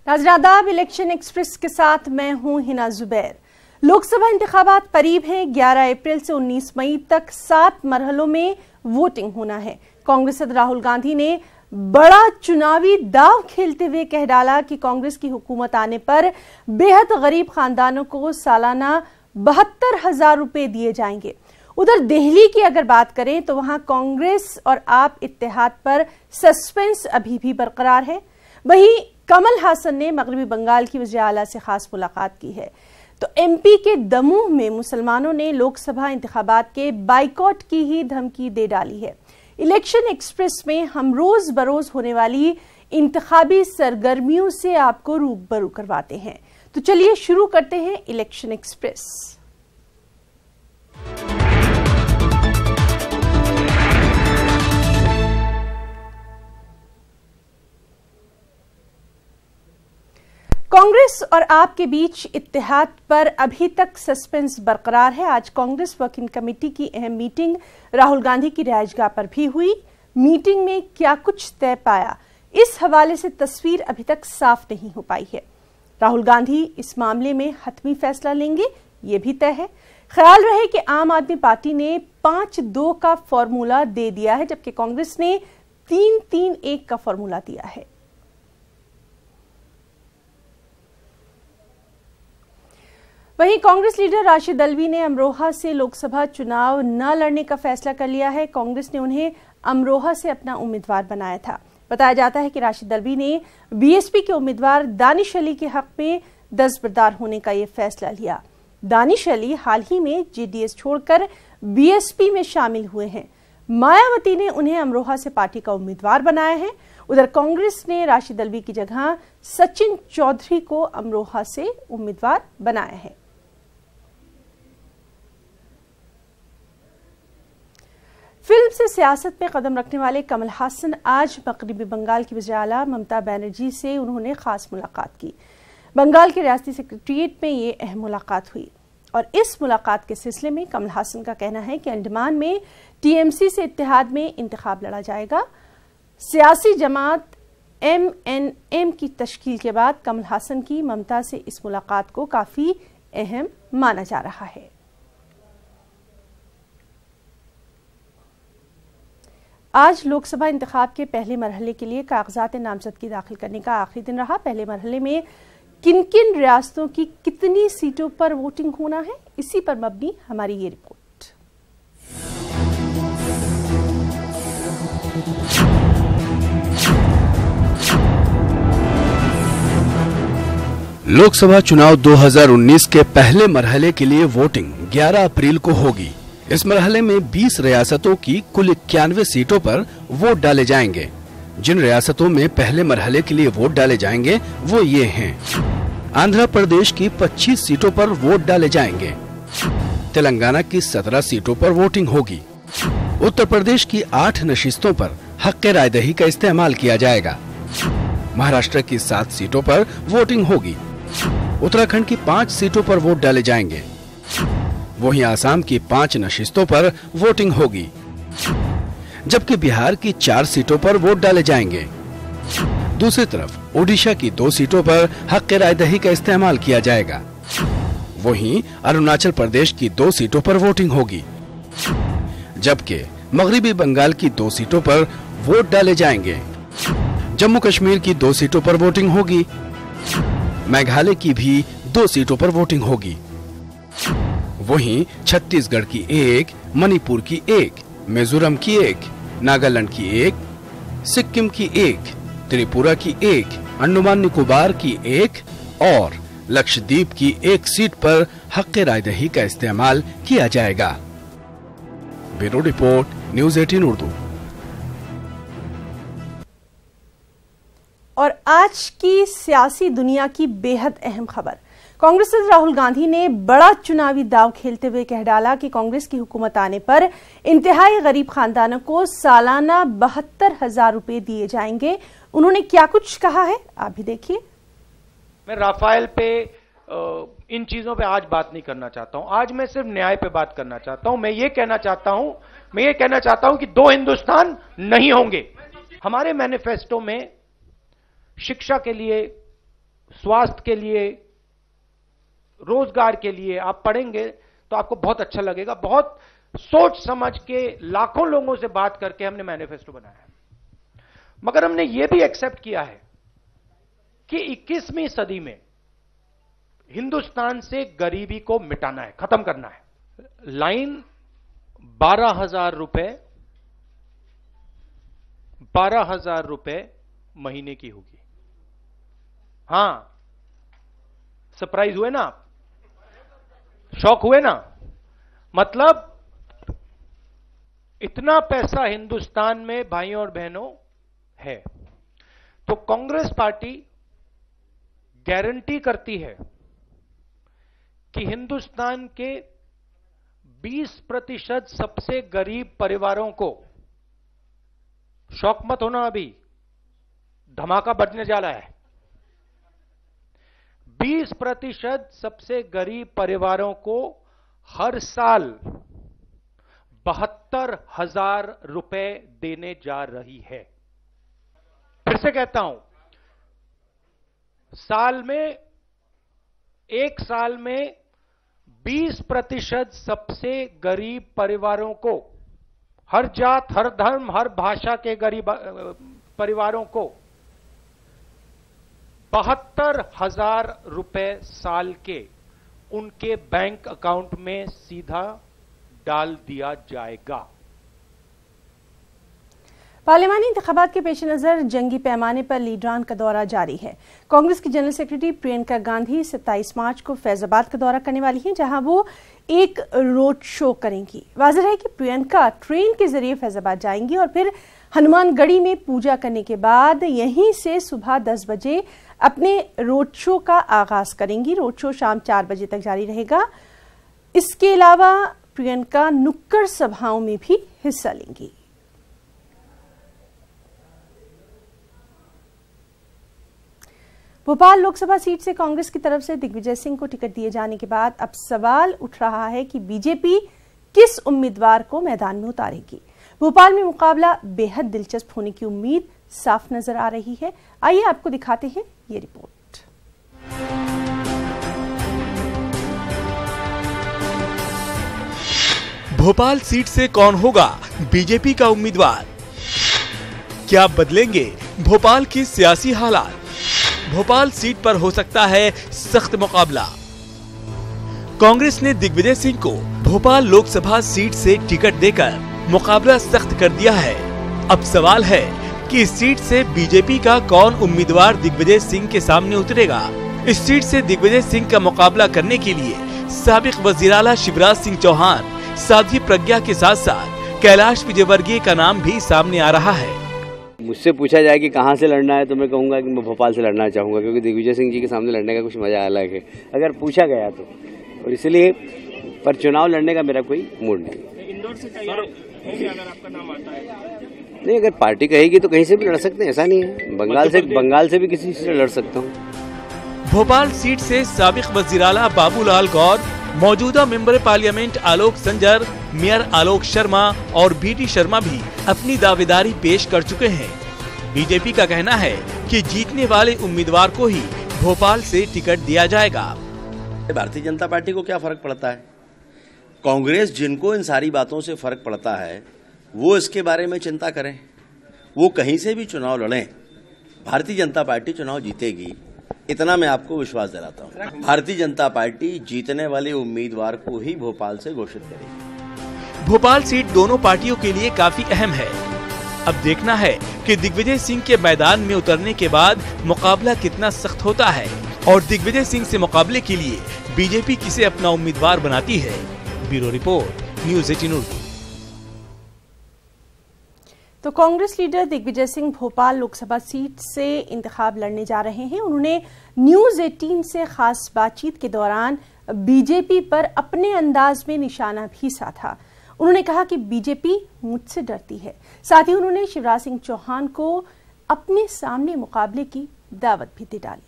नाज़रीन आदाब, election express के साथ मैं हूं हिना जुबैर। लोकसभा इंतखाबात करीब हैं। 11 अप्रैल से 19 मई तक 7 मरहलों में वोटिंग होना है। कांग्रेस सदर राहुल गांधी ने बड़ा चुनावी दांव खेलते हुए कह डाला कि कांग्रेस की हुकूमत आने पर बेहद गरीब खानदानों को सालाना 72,000 रुपए दिए जाएंगे। उधर दिल्ली की अगर बात करें तो वहां कांग्रेस और आप इत्तेहाद पर सस्पेंस अभी भी बरकरार है। वहीं कमल हासन ने मगरबी बंगाल की वज़ीर आला से खास मुलाकात की है। तो एमपी के दमोह में मुसलमानों ने लोकसभा इंतखाबात के बाइकॉट की ही धमकी दे डाली है। इलेक्शन एक्सप्रेस में हम रोज बरोज होने वाली इंतखाबी सरगर्मियों से आपको रूबरू करवाते हैं। तो चलिए शुरू करते हैं इलेक्शन एक्सप्रेस। कांग्रेस और आप के बीच इत्तेहाद पर अभी तक सस्पेंस बरकरार है। आज कांग्रेस वर्किंग कमेटी की अहम मीटिंग राहुल गांधी की रिहाइशगाह पर भी हुई। मीटिंग में क्या कुछ तय पाया, इस हवाले से तस्वीर अभी तक साफ नहीं हो पाई है। राहुल गांधी इस मामले में हतमी फैसला लेंगे, ये भी तय है। ख्याल रहे कि आम आदमी पार्टी ने 5-2 का फॉर्मूला दे दिया है, जबकि कांग्रेस ने 3-3-1 का फॉर्मूला दिया है। वहीं कांग्रेस लीडर राशिद अल्वी ने अमरोहा से लोकसभा चुनाव न लड़ने का फैसला कर लिया है। कांग्रेस ने उन्हें अमरोहा से अपना उम्मीदवार बनाया था। बताया जाता है कि राशिद अल्वी ने बीएसपी के उम्मीदवार दानिश अली के हक में दस्तबरदार होने का यह फैसला लिया। दानिश अली हाल ही में जेडीएस छोड़कर बीएसपी में शामिल हुए हैं। मायावती ने उन्हें अमरोहा से पार्टी का उम्मीदवार बनाया है। उधर कांग्रेस ने राशिद अल्वी की जगह सचिन चौधरी को अमरोहा से उम्मीदवार बनाया है। फिल्म से सियासत में कदम रखने वाले कमल हासन आज मगरबी बंगाल की वज़ीर आला ममता बनर्जी से उन्होंने खास मुलाकात की। बंगाल के रियासती सेक्रेटेरिएट में ये अहम मुलाकात हुई और इस मुलाकात के सिलसिले में कमल हासन का कहना है कि अंडमान में टीएमसी से इत्तेहाद में इंतखाब लड़ा जाएगा। सियासी जमात एमएनएम की तश्कील के बाद कमल हासन की ममता से इस मुलाकात को काफी अहम माना जा रहा है। आज लोकसभा इंतखाब के पहले मरहले के लिए कागजात नामजदगी दाखिल करने का आखिरी दिन रहा। पहले मरहले में किन किन रियासतों की कितनी सीटों पर वोटिंग होना है, इसी पर मबनी हमारी ये रिपोर्ट। लोकसभा चुनाव 2019 के पहले मरहले के लिए वोटिंग 11 अप्रैल को होगी। इस मरहले में 20 रियासतों की कुल 91 सीटों पर वोट डाले जाएंगे। जिन रियासतों में पहले मरहले के लिए वोट डाले जाएंगे वो ये हैं। आंध्र प्रदेश की 25 सीटों पर वोट डाले जाएंगे। तेलंगाना की 17 सीटों पर वोटिंग होगी। उत्तर प्रदेश की 8 नशिस्तों पर हक़ रायदही का इस्तेमाल किया जाएगा। महाराष्ट्र की 7 सीटों पर वोटिंग होगी। उत्तराखंड की 5 सीटों पर वोट डाले जाएंगे। वहीं आसाम की 5 नशिस्तों पर वोटिंग होगी, जबकि बिहार की 4 सीटों पर वोट डाले जाएंगे। दूसरी तरफ ओडिशा की 2 सीटों पर हक़ रायदही का इस्तेमाल किया जाएगा। वहीं अरुणाचल प्रदेश की 2 सीटों पर वोटिंग होगी, जबकि मगरबी बंगाल की 2 सीटों पर वोट डाले जाएंगे। जम्मू कश्मीर की 2 सीटों पर वोटिंग होगी। मेघालय की भी 2 सीटों पर वोटिंग होगी। वहीं छत्तीसगढ़ की 1, मणिपुर की 1, मिजोरम की 1, नागालैंड की 1, सिक्किम की 1, त्रिपुरा की 1, अंडमान निकोबार की 1 और लक्षद्वीप की 1 सीट पर हक़ रायदही का इस्तेमाल किया जाएगा। Bureau report, news 18 Urdu. और आज की सियासी दुनिया की बेहद अहम खबर, कांग्रेस सदर राहुल गांधी ने बड़ा चुनावी दांव खेलते हुए कह डाला कि कांग्रेस की हुकूमत आने पर इंतहाई गरीब खानदानों को सालाना 72,000 रुपए दिए जाएंगे। उन्होंने क्या कुछ कहा है, आप भी देखिए। मैं राफेल पे इन चीजों पे आज बात नहीं करना चाहता हूं। आज मैं सिर्फ न्याय पे बात करना चाहता हूं। मैं ये कहना चाहता हूं कि 2 हिंदुस्तान नहीं होंगे। हमारे मैनिफेस्टो में शिक्षा के लिए स्वास्थ्य के लिए, रोजगार के लिए आप पढ़ेंगे तो आपको बहुत अच्छा लगेगा। बहुत सोच समझ के लाखों लोगों से बात करके हमने मैनिफेस्टो बनाया है। मगर हमने यह भी एक्सेप्ट किया है कि 21वीं सदी में हिंदुस्तान से गरीबी को मिटाना है, खत्म करना है। लाइन 12,000 रुपए महीने की होगी। हां, सरप्राइज हुए ना आप, शॉक हुए ना? मतलब इतना पैसा हिंदुस्तान में भाइयों और बहनों है। तो कांग्रेस पार्टी गारंटी करती है कि हिंदुस्तान के 20% सबसे गरीब परिवारों को, शौक मत होना, अभी धमाका बढ़ने जा रहा है, 20% सबसे गरीब परिवारों को हर साल 72,000 रुपए देने जा रही है। फिर से कहता हूं, एक साल में 20% सबसे गरीब परिवारों को, हर जात, हर धर्म, हर भाषा के गरीब परिवारों को 72,000 रुपए साल के उनके बैंक अकाउंट में सीधा डाल दिया जाएगा। पार्लियामानी इंतखाबात के पेश नजर जंगी पैमाने पर लीडरान का दौरा जारी है। कांग्रेस की जनरल सेक्रेटरी प्रियंका गांधी 27 मार्च को फैजाबाद का दौरा करने वाली हैं, जहां वो एक रोड शो करेंगी। वाज़ेह है कि प्रियंका ट्रेन के जरिए फैजाबाद जाएंगी और फिर हनुमानगढ़ी में पूजा करने के बाद यहीं से सुबह 10 बजे अपने रोड शो का आगाज करेंगी। रोड शो शाम 4 बजे तक जारी रहेगा। इसके अलावा प्रियंका नुक्कड़ सभाओं में भी हिस्सा लेंगी। भोपाल लोकसभा सीट से कांग्रेस की तरफ से दिग्विजय सिंह को टिकट दिए जाने के बाद अब सवाल उठ रहा है कि बीजेपी किस उम्मीदवार को मैदान में उतारेगी। भोपाल में मुकाबला बेहद दिलचस्प होने की उम्मीद साफ नजर आ रही है। आइए आपको दिखाते हैं ये रिपोर्ट। भोपाल सीट से कौन होगा बीजेपी का उम्मीदवार? क्या बदलेंगे भोपाल के सियासी हालात? भोपाल सीट पर हो सकता है सख्त मुकाबला। कांग्रेस ने दिग्विजय सिंह को भोपाल लोकसभा सीट से टिकट देकर मुकाबला सख्त कर दिया है। अब सवाल है कि इस सीट से बीजेपी का कौन उम्मीदवार दिग्विजय सिंह के सामने उतरेगा। इस सीट से दिग्विजय सिंह का मुकाबला करने के लिए साबिक वजीर आला शिवराज सिंह चौहान, साध्वी प्रज्ञा के साथ साथ कैलाश विजयवर्गीय का नाम भी सामने आ रहा है। मुझसे पूछा जाए कि कहाँ से लड़ना है तो मैं कहूँगा कि मैं भोपाल से लड़ना चाहूँगा, क्योंकि दिग्विजय सिंह जी के सामने लड़ने का कुछ मजा अलग है अगर पूछा गया तो, और इसलिए पर चुनाव लड़ने का मेरा कोई मूड नहीं। इंदौर से अगर आपका नाम आता है नहीं, अगर पार्टी कहेगी तो कहीं से भी लड़ सकते हैं, ऐसा नहीं है। बंगाल से भी किसी से लड़ सकता हूँ। भोपाल सीट से साबिक वजीर आला बाबूलाल गौर, मौजूदा member parliament Alok Sanjar, mayor Alok Sharma और बीटी शर्मा भी अपनी दावेदारी पेश कर चुके हैं। बीजेपी का कहना है कि जीतने वाले उम्मीदवार को ही भोपाल से टिकट दिया जाएगा। भारतीय जनता पार्टी को क्या फर्क पड़ता है? कांग्रेस जिनको इन सारी बातों से फर्क पड़ता है वो इसके बारे में चिंता करें, वो कहीं से भी चुनाव लड़ें, भारतीय जनता पार्टी चुनाव जीतेगी, इतना मैं आपको विश्वास दिलाता हूँ। भारतीय जनता पार्टी जीतने वाले उम्मीदवार को ही भोपाल से घोषित करेगी। भोपाल सीट दोनों पार्टियों के लिए काफी अहम है। अब देखना है कि दिग्विजय सिंह के मैदान में उतरने के बाद मुकाबला कितना सख्त होता है और दिग्विजय सिंह से मुकाबले के लिए बीजेपी किसे अपना उम्मीदवार बनाती है। Bureau report, news 18 Urdu. तो कांग्रेस लीडर दिग्विजय सिंह भोपाल लोकसभा सीट से इंतखाब लड़ने जा रहे हैं। उन्होंने न्यूज़ 18 से खास बातचीत के दौरान बीजेपी पर अपने अंदाज में निशाना भी साधा। उन्होंने कहा कि बीजेपी मुझसे डरती है। साथ ही उन्होंने शिवराज सिंह चौहान को अपने सामने मुकाबले की दावत भी दे डाली।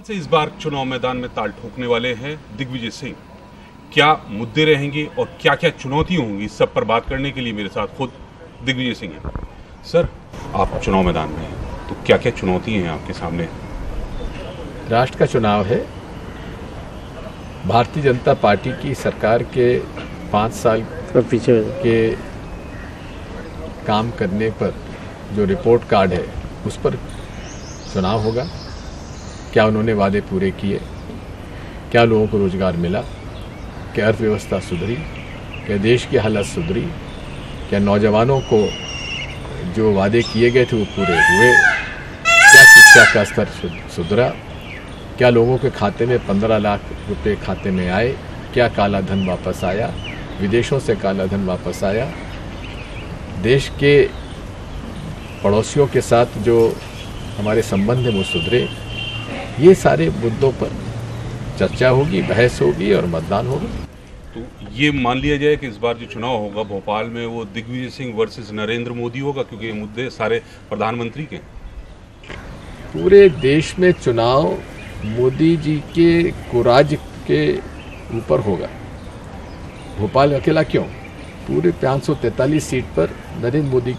से इस बार चुनाव मैदान में ताल ठोकने वाले हैं दिग्विजय सिंह। क्या मुद्दे रहेंगे और क्या क्या चुनौतियां होंगी, इस सब पर बात करने के लिए मेरे साथ खुद दिग्विजय सिंह है। सर, आप चुनाव मैदान में हैं तो क्या क्या चुनौती हैं आपके सामने? राष्ट्र का चुनाव है। भारतीय जनता पार्टी की सरकार के 5 साल पीछे के काम करने पर जो रिपोर्ट कार्ड है उस पर चुनाव होगा। क्या उन्होंने वादे पूरे किए, क्या लोगों को रोजगार मिला, क्या अर्थव्यवस्था सुधरी, क्या देश की हालत सुधरी, क्या नौजवानों को जो वादे किए गए थे वो पूरे हुए, क्या शिक्षा का स्तर सुधरा, क्या लोगों के खाते में 15 लाख रुपए खाते में आए, क्या काला धन वापस आया, विदेशों से काला धन वापस आया, देश के पड़ोसियों के साथ जो हमारे संबंध हैं वो सुधरे। ये सारे मुद्दों पर चर्चा होगी, बहस होगी और मतदान होगा। तो ये मान लिया जाए कि इस बार जो चुनाव होगा भोपाल में वो दिग्विजय सिंह वर्सेस नरेंद्र मोदी होगा, क्योंकि ये मुद्दे सारे प्रधानमंत्री के। पूरे देश में चुनाव मोदी जी के कुराज के ऊपर होगा। भोपाल अकेला क्यों? पूरे 543 सीट पर नरेंद्र मोदी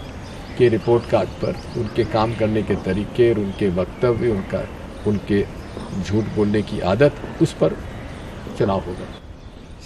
के रिपोर्ट कार्ड पर उनके काम करने के तरीके और उनके वक्तव्य, उनके झूठ बोलने की आदत, उस पर चुनाव होगा।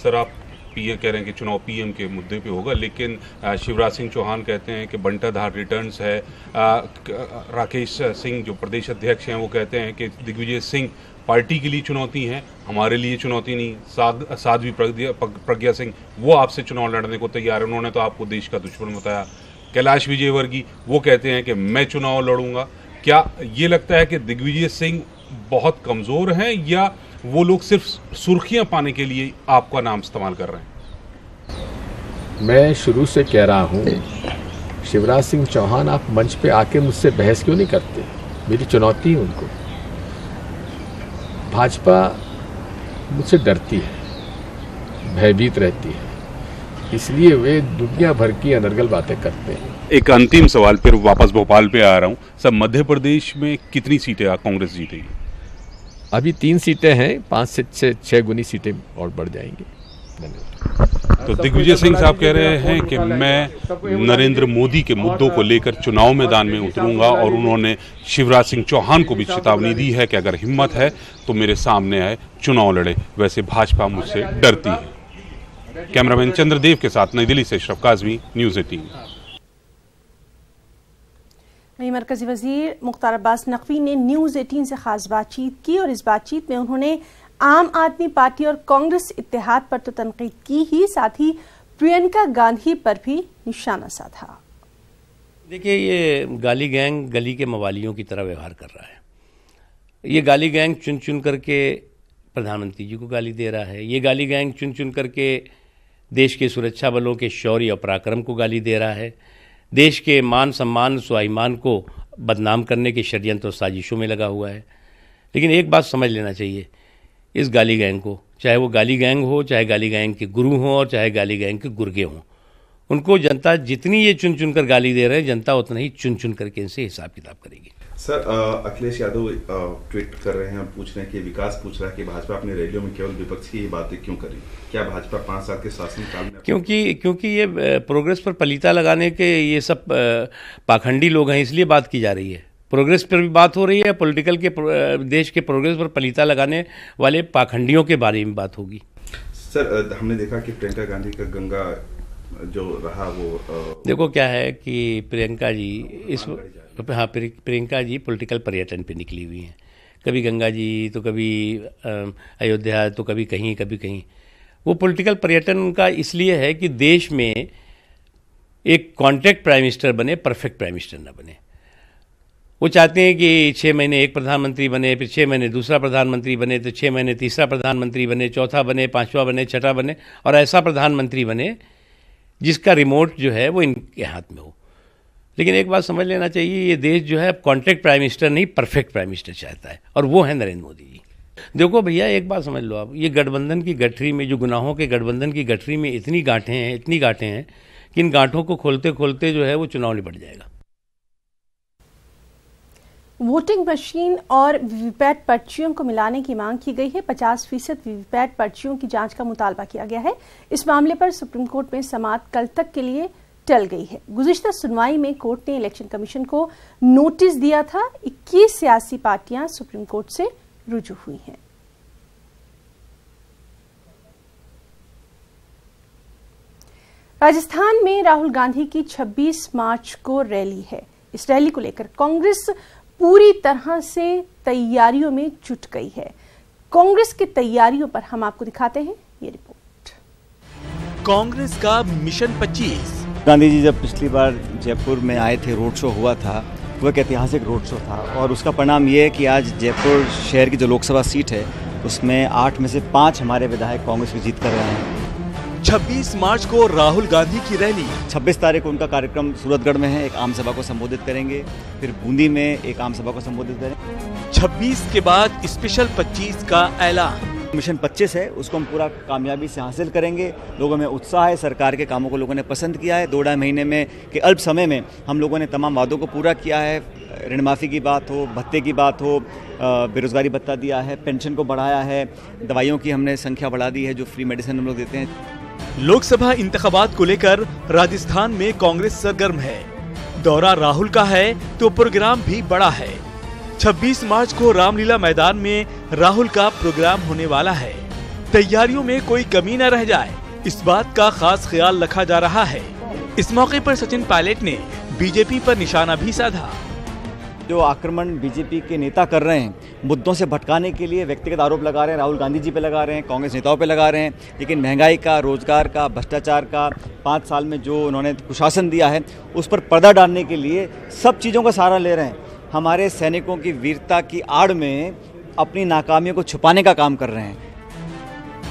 सर, आप पीएम कह रहे हैं कि चुनाव पीएम के मुद्दे पे होगा, लेकिन शिवराज सिंह चौहान कहते हैं कि बंटाधार रिटर्न्स है। राकेश सिंह जो प्रदेश अध्यक्ष हैं वो कहते हैं कि दिग्विजय सिंह पार्टी के लिए चुनौती है, हमारे लिए चुनौती नहीं। साध्वी प्रज्ञा सिंह वो आपसे चुनाव लड़ने को तैयार है, उन्होंने तो आपको देश का दुश्मन बताया। कैलाश विजयवर्गीय वो कहते हैं कि मैं चुनाव लड़ूंगा। क्या ये लगता है कि दिग्विजय सिंह बहुत कमजोर हैं या वो लोग सिर्फ सुर्खियां पाने के लिए आपका नाम इस्तेमाल कर रहे हैं? मैं शुरू से कह रहा हूं, शिवराज सिंह चौहान आप मंच पे आके मुझसे बहस क्यों नहीं करते? मेरी चुनौती है उनको। भाजपा मुझसे डरती है, भयभीत रहती है, इसलिए वे दुनिया भर की अनर्गल बातें करते हैं। एक अंतिम सवाल, फिर वापस भोपाल पे आ रहा हूं। सर, मध्य प्रदेश में कितनी सीटें कांग्रेस जीतेगी? अभी 3 सीटें हैं, 5 से 6 गुनी सीटें और बढ़ जाएंगी। धन्यवाद। तो दिग्विजय सिंह साहब कह रहे हैं कि मैं नरेंद्र मोदी के मुद्दों को लेकर चुनाव मैदान में उतरूंगा, और उन्होंने शिवराज सिंह चौहान को भी चेतावनी दी है कि अगर हिम्मत है तो मेरे सामने आए, चुनाव लड़े। वैसे भाजपा मुझसे डरती है। कैमरामैन चंद्रदेव के साथ नई दिल्ली से अशरफ काज़मी, न्यूज़ 18। वहीं मरकजी वजीर मुख्तार अब्बास नकवी ने न्यूज़ 18 से खास बातचीत की, और इस बातचीत में उन्होंने आम आदमी पार्टी और कांग्रेस इत्तेहाद पर तो तनकीद की ही, साथ ही प्रियंका गांधी पर भी निशाना साधा। देखिए, ये गाली गैंग गली के मवालियों की तरह व्यवहार कर रहा है। ये गाली गैंग चुन चुन करके प्रधानमंत्री जी को गाली दे रहा है। ये गाली गैंग चुन चुन करके देश के सुरक्षा बलों के शौर्य और पराक्रम को गाली दे रहा है। देश के मान सम्मान स्वाभिमान को बदनाम करने के षड्यंत्र और साजिशों में लगा हुआ है। लेकिन एक बात समझ लेना चाहिए इस गाली गैंग को, चाहे वो गाली गैंग हो, चाहे गाली गैंग के गुरु हों और चाहे गाली गैंग के गुर्गे हों, उनको जनता जितनी ये चुन चुन कर गाली दे रहे हैं, जनता उतना ही चुन चुन करके इनसे हिसाब किताब करेगी। सर, अखिलेश यादव ट्वीट कर रहे हैं, पूछ रहे हैं कि विकास पूछ रहा है कि भाजपा अपनी रैलियों में केवल विपक्ष की बातें क्यों करी? क्या भाजपा 5 साल के शासनकाल में क्योंकि ये प्रोग्रेस पर पलीता लगाने के ये सब पाखंडी लोग हैं, इसलिए बात की जा रही है। प्रोग्रेस पर भी बात हो रही है, पॉलिटिकल के देश के प्रोग्रेस पर पलीता लगाने वाले पाखंडियों के बारे में बात होगी। सर, हमने देखा कि प्रियंका गांधी का गंगा जो रहा वो देखो क्या है कि प्रियंका जी पॉलिटिकल पर्यटन पे निकली हुई हैं। कभी गंगा जी तो कभी अयोध्या तो कभी कहीं। वो पॉलिटिकल पर्यटन उनका इसलिए है कि देश में एक कॉन्ट्रैक्ट प्राइम मिनिस्टर बने, परफेक्ट प्राइम मिनिस्टर न बने। वो चाहते हैं कि 6 महीने एक प्रधानमंत्री बने, फिर 6 महीने दूसरा प्रधानमंत्री बने, तो 6 महीने तीसरा प्रधानमंत्री बने, चौथा बने, 5वां बने, 6ठा बने, और ऐसा प्रधानमंत्री बने जिसका रिमोट जो है वो इनके हाथ में हो। लेकिन एक बात समझ लेना चाहिए, ये देश जो है कॉन्ट्रैक्ट प्राइम मिनिस्टर नहीं, परफेक्ट प्राइम मिनिस्टर चाहता है, और वो है नरेंद्र मोदी जी। देखो भैया, एक बात समझ लो आप, ये गठबंधन की गठरी में, जो गुनाहों के गठबंधन की गठरी में इतनी गांठें हैं कि इन गांठों को खोलते खोलते जो है वो चुनाव निपट जाएगा। वोटिंग मशीन और वीवीपैट पर्चियों को मिलाने की मांग की गई है। 50% वीवीपैट पर्चियों की जांच का मुतालबा किया गया है। इस मामले पर सुप्रीम कोर्ट में समाअत कल तक के लिए टल गई है। गुज़िश्ता सुनवाई में कोर्ट ने इलेक्शन कमीशन को नोटिस दिया था। 21 सियासी पार्टियां सुप्रीम कोर्ट से रुजू हुई हैं। राजस्थान में राहुल गांधी की 26 मार्च को रैली है। इस रैली को लेकर कांग्रेस पूरी तरह से तैयारियों में जुट गई है। कांग्रेस की तैयारियों पर हम आपको दिखाते हैं ये रिपोर्ट। कांग्रेस का मिशन 25। गांधी जी जब पिछली बार जयपुर में आए थे, रोड शो हुआ था, वो एक ऐतिहासिक रोड शो था और उसका परिणाम ये है कि आज जयपुर शहर की जो लोकसभा सीट है उसमें 8 में से 5 हमारे विधायक कांग्रेस की जीत कर रहे हैं। 26 मार्च को राहुल गांधी की रैली। 26 तारीख को उनका कार्यक्रम सूरतगढ़ में है, एक आम सभा को संबोधित करेंगे, फिर बूंदी में एक आम सभा को संबोधित करेंगे। 26 के बाद स्पेशल 25 का ऐलान। मिशन 25 है, उसको हम पूरा कामयाबी से हासिल करेंगे। लोगों में उत्साह है, सरकार के कामों को लोगों ने पसंद किया है। 2-2.5 महीने में के अल्प समय में हम लोगों ने तमाम वादों को पूरा किया है। ऋण माफ़ी की बात हो, भत्ते की बात हो, बेरोजगारी भत्ता दिया है, पेंशन को बढ़ाया है, दवाइयों की हमने संख्या बढ़ा दी है, जो फ्री मेडिसिन हम लोग देते हैं। लोकसभा इंतखाबात को लेकर राजस्थान में कांग्रेस सरगर्म है। दौरा राहुल का है तो प्रोग्राम भी बड़ा है। 26 मार्च को रामलीला मैदान में राहुल का प्रोग्राम होने वाला है। तैयारियों में कोई कमी न रह जाए, इस बात का खास ख्याल रखा जा रहा है। इस मौके पर सचिन पायलट ने बीजेपी पर निशाना भी साधा। जो आक्रमण बीजेपी के नेता कर रहे हैं, मुद्दों से भटकाने के लिए व्यक्तिगत आरोप लगा रहे हैं, राहुल गांधी जी पे लगा रहे हैं, कांग्रेस नेताओं पे लगा रहे हैं, लेकिन महंगाई का, रोजगार का, भ्रष्टाचार का 5 साल में जो उन्होंने कुशासन दिया है उस पर पर्दा डालने के लिए सब चीज़ों का सहारा ले रहे हैं। हमारे सैनिकों की वीरता की आड़ में अपनी नाकामियों को छुपाने का काम कर रहे हैं।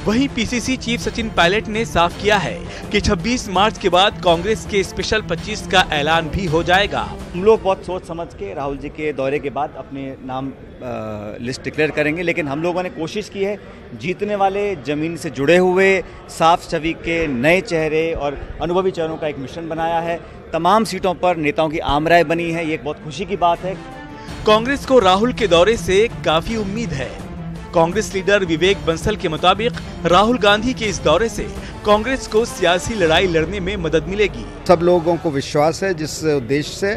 वहीं पीसीसी चीफ सचिन पायलट ने साफ किया है कि 26 मार्च के बाद कांग्रेस के स्पेशल 25 का ऐलान भी हो जाएगा। हम लोग बहुत सोच समझ के राहुल जी के दौरे के बाद अपने नाम लिस्ट डिक्लेयर करेंगे, लेकिन हम लोगों ने कोशिश की है जीतने वाले, जमीन से जुड़े हुए, साफ छवि के नए चेहरे और अनुभवी चेहरों का एक मिश्रण बनाया है। तमाम सीटों पर नेताओं की आमराय बनी है, ये एक बहुत खुशी की बात है। कांग्रेस को राहुल के दौरे से काफी उम्मीद है। कांग्रेस लीडर विवेक बंसल के मुताबिक राहुल गांधी के इस दौरे से कांग्रेस को सियासी लड़ाई लड़ने में मदद मिलेगी। सब लोगों को विश्वास है जिस उद्देश्य से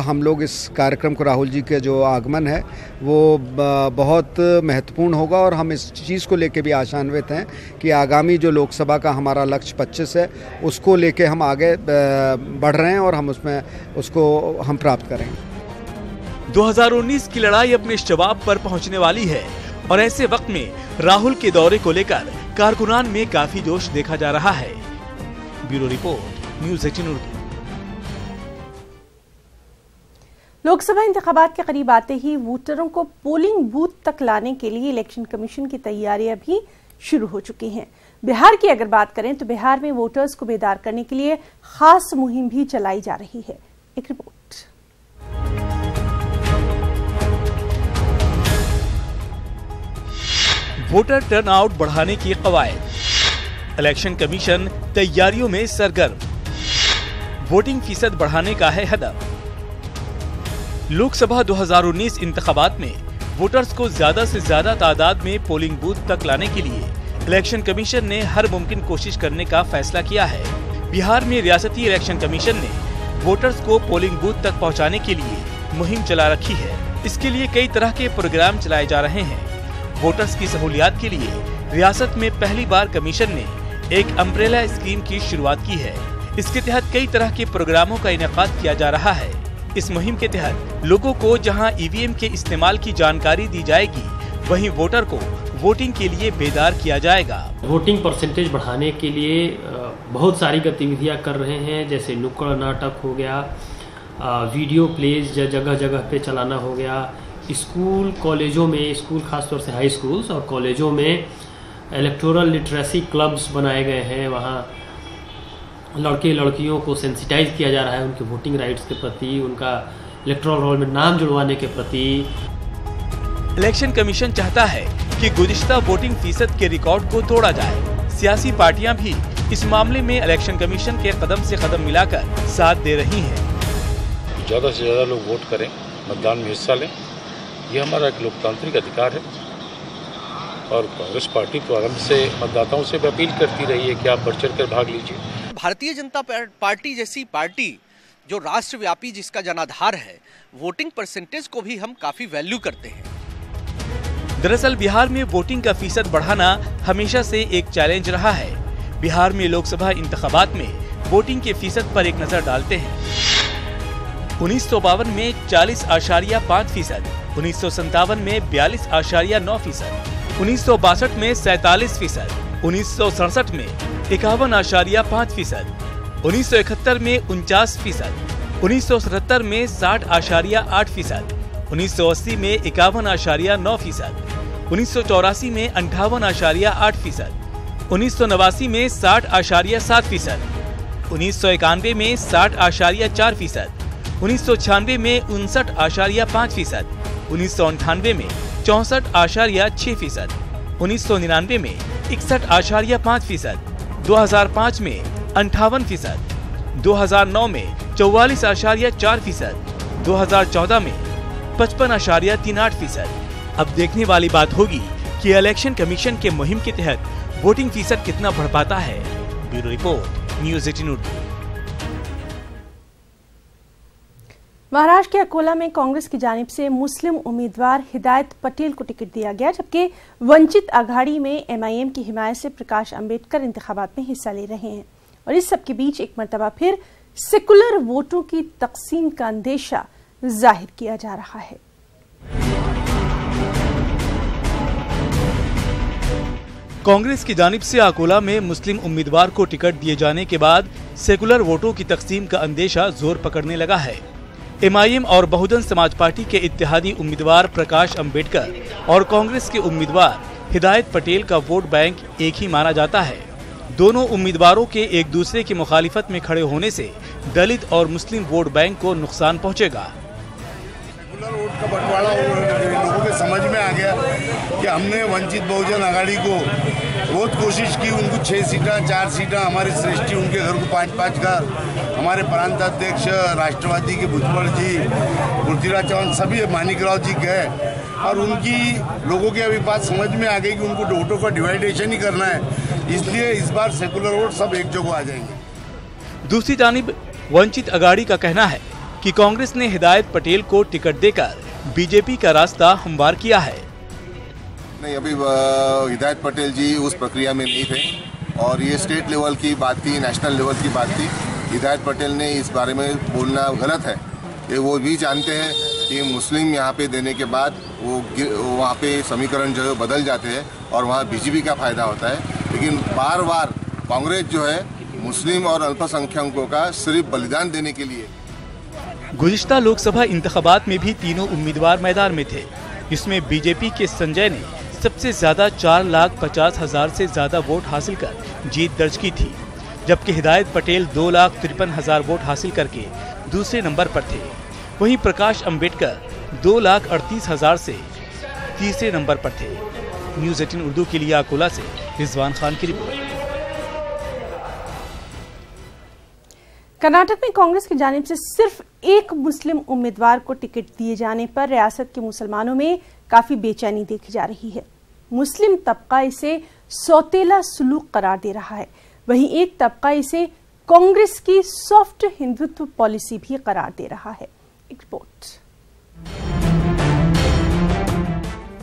हम लोग इस कार्यक्रम को, राहुल जी के जो आगमन है वो बहुत महत्वपूर्ण होगा और हम इस चीज़ को लेके भी आशान्वित हैं कि आगामी जो लोकसभा का हमारा लक्ष्य 25 है उसको लेके हम आगे बढ़ रहे हैं और हम उसको हम प्राप्त करेंगे। 2019 की लड़ाई अपने जवाब पर पहुंचने वाली है और ऐसे वक्त में राहुल के दौरे को लेकर कारकुनान में काफी जोश देखा जा रहा है। Bureau report, news 18 Urdu. Lok Sabha इंतखाबात के करीब आते ही वोटरों को पोलिंग बूथ तक लाने के लिए इलेक्शन कमीशन की तैयारियां भी शुरू हो चुकी हैं। बिहार की अगर बात करें तो बिहार में वोटर्स को बेदार करने के लिए खास मुहिम भी चलाई जा रही है। एक रिपोर्ट। वोटर टर्नआउट बढ़ाने की कवायद। इलेक्शन कमीशन तैयारियों में सरगर्म। वोटिंग फीसद बढ़ाने का है हदफ। लोकसभा 2019 इंतखाबात में वोटर्स को ज्यादा से ज्यादा तादाद में पोलिंग बूथ तक लाने के लिए इलेक्शन कमीशन ने हर मुमकिन कोशिश करने का फैसला किया है। बिहार में रियासती इलेक्शन कमीशन ने वोटर्स को पोलिंग बूथ तक पहुंचाने के लिए मुहिम चला रखी है। इसके लिए कई तरह के प्रोग्राम चलाए जा रहे हैं। वोटर्स की सहूलियात के लिए रियासत में पहली बार कमीशन ने एक अम्ब्रेला स्कीम की शुरुआत की है। इसके तहत कई तरह के प्रोग्रामों का इनेकाद किया जा रहा है। इस मुहिम के तहत लोगों को जहां ईवीएम के इस्तेमाल की जानकारी दी जाएगी, वहीं वोटर को वोटिंग के लिए बेदार किया जाएगा। वोटिंग परसेंटेज बढ़ाने के लिए बहुत सारी गतिविधियां कर रहे हैं, जैसे नुक्कड़ नाटक हो गया, वीडियो प्लेज जगह जगह पे चलाना हो गया, स्कूल कॉलेजों में, स्कूल खासतौर से हाई स्कूल्स और कॉलेजों में इलेक्टोरल लिटरेसी क्लब्स बनाए गए हैं। वहाँ लड़के लड़कियों को सेंसिटाइज किया जा रहा है उनके वोटिंग राइट्स के प्रति, उनका इलेक्टोरल रोल में नाम जुड़वाने के प्रति। इलेक्शन कमीशन चाहता है कि गुज़िश्ता वोटिंग फीसद के रिकॉर्ड को तोड़ा जाए। सियासी पार्टियां भी इस मामले में इलेक्शन कमीशन के कदम से कदम मिलाकर साथ दे रही हैं। ज़्यादा से ज़्यादा लोग वोट करें, मतदान में हिस्सा लें, ये हमारा एक लोकतांत्रिक अधिकार है और कांग्रेस पार्टी प्रारंभ से मतदाताओं से भी अपील करती रही है कि आप बढ़ चढ़ कर भाग लीजिए। भारतीय जनता पार्टी जैसी पार्टी जो राष्ट्रव्यापी जिसका जनाधार है, वोटिंग परसेंटेज को भी हम काफी वैल्यू करते हैं। दरअसल बिहार में वोटिंग का फीसद बढ़ाना हमेशा से एक चैलेंज रहा है। बिहार में लोकसभा इंतखाबात में वोटिंग के फीसद पर एक नजर डालते हैं। 1952 में 40.5%, 1957 में 42.9%, 1962 में 47%, 1967 में 51.5%, 1971 में 49%, 1977 में 60.8%, 1980 में 51.9%, 1984 में 58.8%, 1989 में 60.7%, 1991 में 60.4%, 1996 में 59.5%, 1998 में 64.6%, 1999 में 61.5%, 2005 में 58%, 2009 में 44.4%, 2014 में 55.38%। अब देखने वाली बात होगी कि इलेक्शन कमीशन के मुहिम के तहत वोटिंग फीसद कितना बढ़ पाता है। Bureau report, news 18 Urdu. Maharashtra के अकोला में कांग्रेस की जानिब से मुस्लिम उम्मीदवार हिदायत पटेल को टिकट दिया गया, जबकि वंचित अघाड़ी में एमआईएम की हिमायत से प्रकाश अंबेडकर इंतखाबात में हिस्सा ले रहे हैं। और इस सब के बीच एक मर्तबा फिर सेकुलर वोटों की तकसीम का अंदेशा जाहिर किया जा रहा है। कांग्रेस की जानिब से अकोला में मुस्लिम उम्मीदवार को टिकट दिए जाने के बाद सेकुलर वोटों की तकसीम का अंदेशा जोर पकड़ने लगा है। एमआईएम और बहुजन समाज पार्टी के इत्तेहादी उम्मीदवार प्रकाश अंबेडकर और कांग्रेस के उम्मीदवार हिदायत पटेल का वोट बैंक एक ही माना जाता है। दोनों उम्मीदवारों के एक दूसरे की मुखालिफत में खड़े होने से दलित और मुस्लिम वोट बैंक को नुकसान पहुंचेगा। वोट का बंटवारा लोगों के समझ में आ गया कि हमने वंचित बहुजन आघाड़ी को बहुत कोशिश की, उनको 6 सीटें 4 सीटें हमारे श्रेष्ठी उनके घर को 5-5 घर, हमारे प्रांताध्यक्ष राष्ट्रवादी के भुजबल जी, पृथ्वीराज चौहान, सभी मानिकराव जी गए और उनकी लोगों की अभी बात समझ में आ गई कि उनको वोटों का डिवाइडेशन ही करना है, इसलिए इस बार सेकुलर वोट सब एक जगह आ जाएंगे। दूसरी जानिब वंचित अघाड़ी का कहना है कि कांग्रेस ने हिदायत पटेल को टिकट देकर बीजेपी का रास्ता हमवार किया है। नहीं, अभी हिदायत पटेल जी उस प्रक्रिया में नहीं थे और ये स्टेट लेवल की बात थी, नेशनल लेवल की बात थी। हिदायत पटेल ने इस बारे में बोलना गलत है। ये वो भी जानते हैं कि मुस्लिम यहाँ पे देने के बाद वो वहाँ पे समीकरण जो है बदल जाते हैं और वहाँ बीजेपी का फायदा होता है। लेकिन बार बार कांग्रेस जो है मुस्लिम और अल्पसंख्यकों का सिर्फ बलिदान देने के लिए। गुज़िश्ता लोकसभा इंतखाबात में भी तीनों उम्मीदवार मैदान में थे। इसमें बीजेपी के संजय ने सबसे ज्यादा 4,50,000 से ज्यादा वोट हासिल कर जीत दर्ज की थी, जबकि हिदायत पटेल 2,53,000 वोट हासिल करके दूसरे नंबर पर थे। वहीं प्रकाश अंबेडकर 2,38,000 से तीसरे नंबर पर थे। न्यूज़ 18 उर्दू के लिए अकोला से रिजवान खान की रिपोर्ट। कर्नाटक में कांग्रेस की जानिब से सिर्फ एक मुस्लिम उम्मीदवार को टिकट दिए जाने पर रियासत के मुसलमानों में काफी बेचैनी देखी जा रही है। मुस्लिम तबका इसे सौतेला सुलूक करार दे रहा है, वहीं एक तबका इसे कांग्रेस की सॉफ्ट हिंदुत्व पॉलिसी भी करार दे रहा है। एक रिपोर्ट।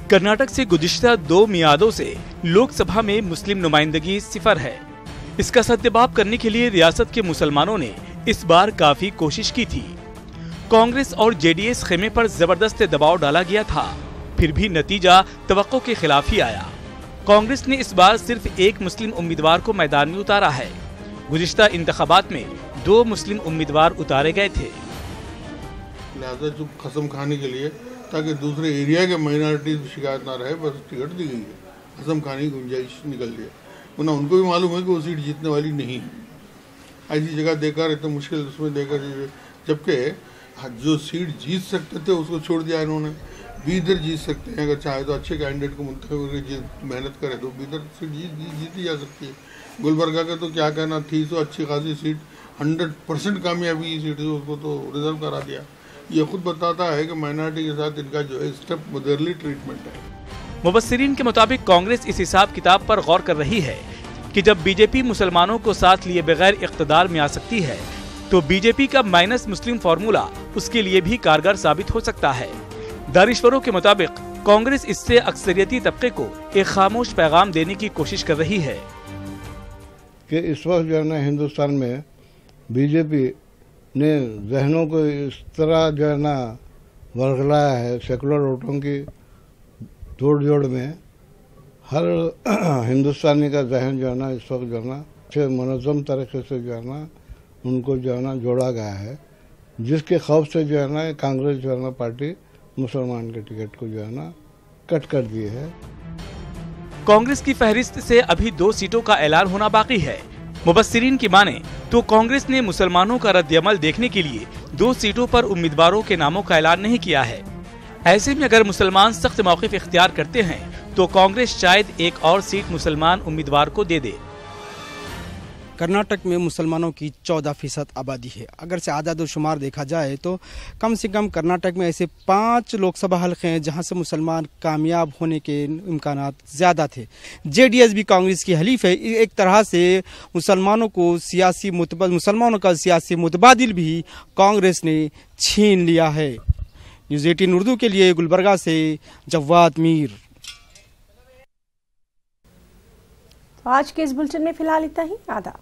कर्नाटक से गुज़िश्ता 2 मियादों से लोकसभा में मुस्लिम नुमाइंदगी सिफर है। इसका सद्देबाब करने के लिए रियासत के मुसलमानों ने इस बार काफी कोशिश की थी। कांग्रेस और जेडीएस खेमे पर जबरदस्त दबाव डाला गया था, फिर भी नतीजा तवक्को के खिलाफ ही आया। कांग्रेस ने इस बार सिर्फ एक मुस्लिम उम्मीदवार को मैदान में उतारा है। गुज़िश्ता इंतखाबात में 2 मुस्लिम उम्मीदवार उतारे गए थे। लिहाजा जो कसम खाने के लिए, ताकि दूसरे एरिया के माइनॉरिटी शिकायत ना रहे, बस टिकट दी गई है। कसम खाने की गुंजाइश निकल गई, वरना उनको भी मालूम है कि वो सीट जीतने वाली नहीं है। ऐसी जगह देकर इतना मुश्किल उसमें देकर, जबकि जो सीट जीत सकते थे उसको छोड़ दिया इन्होंने। बीदर जीत सकते हैं, अगर चाहे तो अच्छे कैंडिडेट को मुंतखब करके मेहनत करे तो बीदर सीट जीती जा सकती है। गुलबर्गा का तो क्या कहना थी, तो अच्छी खासी सीट 100% कामयाबी की सीट है, उसको तो रिजर्व करा दिया। ये खुद बताता है कि माइनॉरिटी के साथ इनका जो है स्टेप मदरली ट्रीटमेंट है। मुबस्सिरीन के मुताबिक कांग्रेस इस हिसाब किताब पर गौर कर रही है कि जब बीजेपी मुसलमानों को साथ लिए बगैर इख्तिदार में आ सकती है, तो बीजेपी का माइनस मुस्लिम फार्मूला उसके लिए भी कारगर साबित हो सकता है। दानिश्वरों के मुताबिक कांग्रेस इससे अक्सरियती तबके को एक खामोश पैगाम देने की कोशिश कर रही है कि इस वक्त जो है ना हिंदुस्तान में बीजेपी ने जहनों को इस तरह जो है ना वर्गलाया है, सेकुलर वोटों की तोड़ जोड़ में हर हिंदुस्तानी का जहन जो है ना इस वक्त जो है ना मुनज़्ज़म तरीके से जो है ना उनको जो है ना जोड़ा गया है, जिसके खौफ से जो है ना कांग्रेस जो है ना पार्टी मुसलमान के टिकट को जो है ना कट कर दी है। कांग्रेस की फहरिस्त से अभी 2 सीटों का ऐलान होना बाकी है। मुबस्सिरीन की माने तो कांग्रेस ने मुसलमानों का रद्द-ए-अमल देखने के लिए 2 सीटों पर उम्मीदवारों के नामों का ऐलान नहीं किया है। ऐसे में अगर मुसलमान सख्त मौक़िफ़ इख्तियार करते हैं तो कांग्रेस शायद एक और सीट मुसलमान उम्मीदवार को दे दे। कर्नाटक में मुसलमानों की 14% आबादी है। अगर से आदाद-ओ-शुमार देखा जाए तो कम से कम कर्नाटक में ऐसे 5 लोकसभा हल्के हैं जहां से मुसलमान कामयाब होने के इम्कानात ज़्यादा थे। जेडीएस भी कांग्रेस की हलीफ है। एक तरह से मुसलमानों का सियासी मुतबादिल भी कांग्रेस ने छीन लिया है। न्यूज़ 18 उर्दू के लिए गुलबर्गा से जवाद मीर। तो आज के इस बुलेटिन में फिलहाल इतना ही। आदाब।